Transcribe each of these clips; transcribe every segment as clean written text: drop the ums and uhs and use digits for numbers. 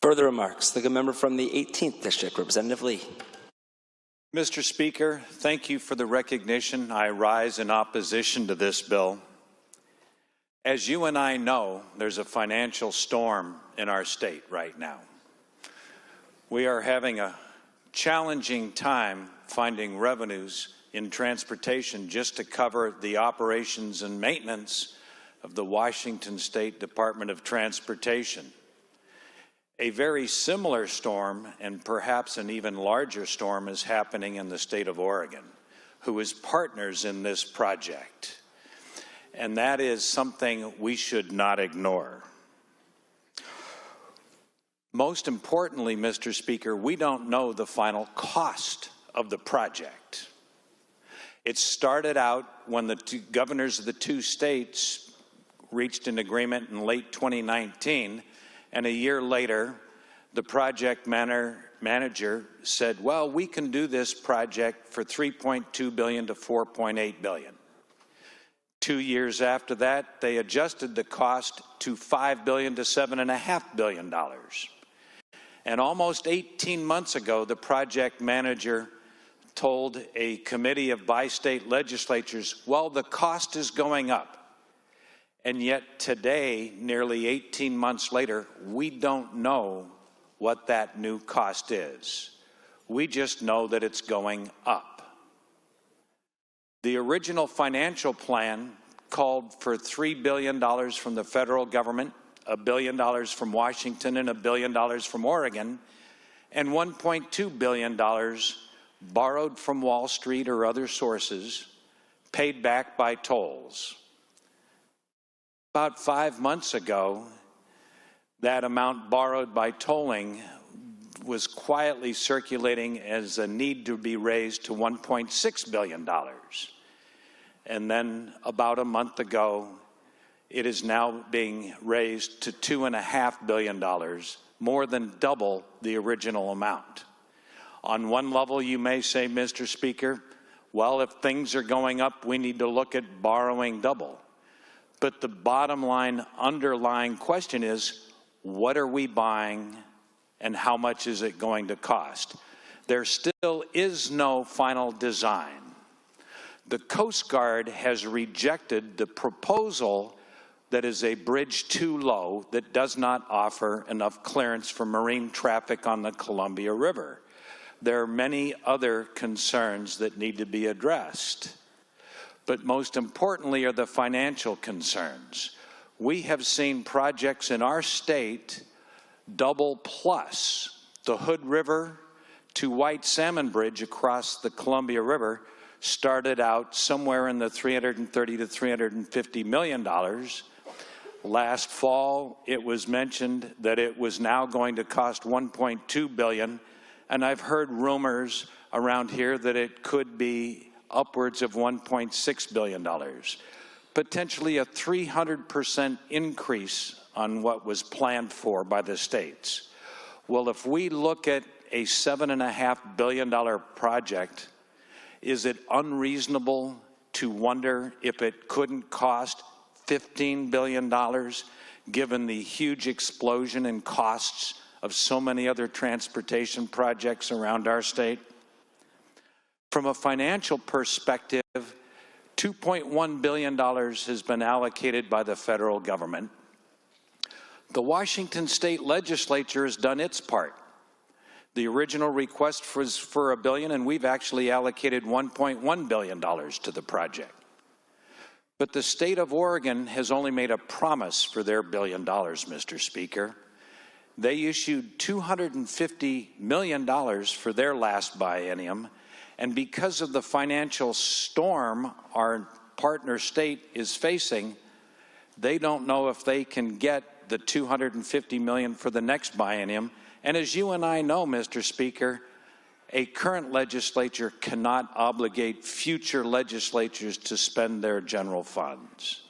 Further remarks, the member from the 18th District, Representative Lee. Mr. Speaker, thank you for the recognition. I rise in opposition to this bill. As you and I know, there's a financial storm in our state right now. We are having a challenging time finding revenues in transportation just to cover the operations and maintenance of the Washington State Department of Transportation. A very similar storm, and perhaps an even larger storm, is happening in the state of Oregon, who is partners in this project. And that is something we should not ignore. Most importantly, Mr. Speaker, we don't know the final cost of the project. It started out when the governors of the two states reached an agreement in late 2019, and a year later, the project manager said, well, we can do this project for $3.2 billion to $4.8 billion. 2 years after that, they adjusted the cost to $5 billion to $7.5 billion. And almost 18 months ago, the project manager told a committee of bi-state legislatures, well, the cost is going up. And yet today, nearly 18 months later, we don't know what that new cost is. We just know that it's going up. The original financial plan called for $3 billion from the federal government, $1 billion from Washington, and $1 billion from Oregon, and $1.2 billion borrowed from Wall Street or other sources, paid back by tolls. About 5 months ago, that amount borrowed by tolling was quietly circulating as a need to be raised to $1.6 billion. And then about a month ago, it is now being raised to $2.5 billion, more than double the original amount. On one level, you may say, Mr. Speaker, well, if things are going up, we need to look at borrowing double. But the bottom line, underlying question is, what are we buying and how much is it going to cost? There still is no final design. The Coast Guard has rejected the proposal that is a bridge too low that does not offer enough clearance for marine traffic on the Columbia River. There are many other concerns that need to be addressed. But most importantly are the financial concerns. We have seen projects in our state double plus. The Hood River to White Salmon Bridge across the Columbia River started out somewhere in the $330 to $350 million. Last fall, it was mentioned that it was now going to cost $1.2 billion, and I've heard rumors around here that it could be upwards of $1.6 billion, potentially a 300% increase on what was planned for by the states. Well, if we look at a $7.5 billion project, is it unreasonable to wonder if it couldn't cost $15 billion, given the huge explosion in costs of so many other transportation projects around our state? From a financial perspective, $2.1 billion has been allocated by the federal government. The Washington State Legislature has done its part. The original request was for $1 billion, and we've actually allocated $1.1 billion to the project. But the state of Oregon has only made a promise for their $1 billion, Mr. Speaker. They issued $250 million for their last biennium, and because of the financial storm our partner state is facing, they don't know if they can get the $250 million for the next biennium. And as you and I know, Mr. Speaker, a current legislature cannot obligate future legislatures to spend their general funds.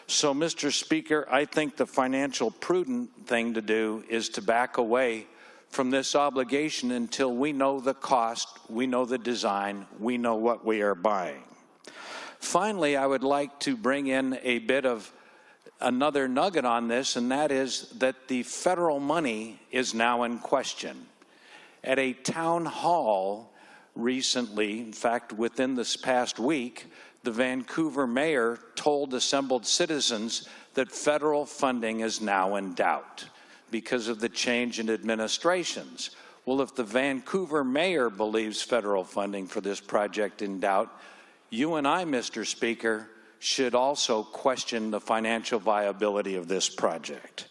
So, Mr. Speaker, I think the financial prudent thing to do is to back away from this obligation until we know the cost, we know the design, we know what we are buying. Finally, I would like to bring in a bit of another nugget on this, and that is that the federal money is now in question. At a town hall recently, in fact, within this past week, the Vancouver mayor told assembled citizens that federal funding is now in doubt because of the change in administrations. Well, if the Vancouver mayor believes federal funding for this project in doubt, you and I, Mr. Speaker, should also question the financial viability of this project.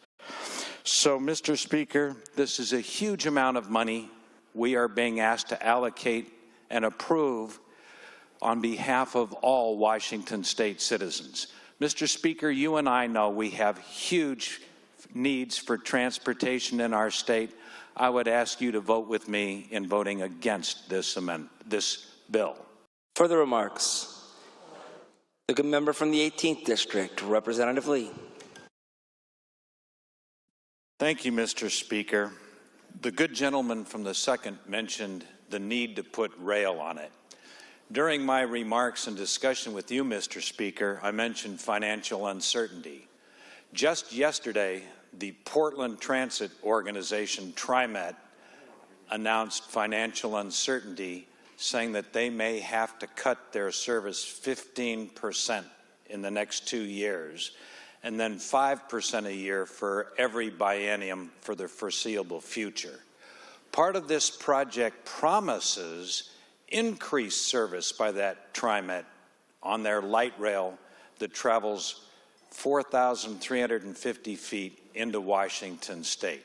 So, Mr. Speaker, this is a huge amount of money we are being asked to allocate and approve on behalf of all Washington State citizens. Mr. Speaker, you and I know we have huge needs for transportation in our state. I would ask you to vote with me in voting against this bill. Further remarks? The good member from the 18th District, Representative Lee. Thank you, Mr. Speaker. The good gentleman from the 2nd mentioned the need to put rail on it. During my remarks and discussion with you, Mr. Speaker, I mentioned financial uncertainty. Just yesterday, the Portland Transit Organization, TriMet, announced financial uncertainty, saying that they may have to cut their service 15% in the next 2 years, and then 5% a year for every biennium for the foreseeable future. Part of this project promises increased service by that TriMet on their light rail that travels 4,350 feet into Washington State.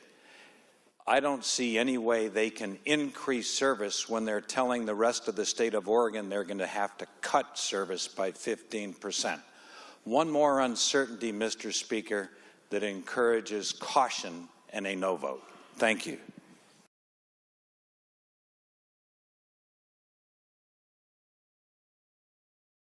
I don't see any way they can increase service when they're telling the rest of the state of Oregon they're going to have to cut service by 15%. One more uncertainty, Mr. Speaker, that encourages caution and a no vote. Thank you.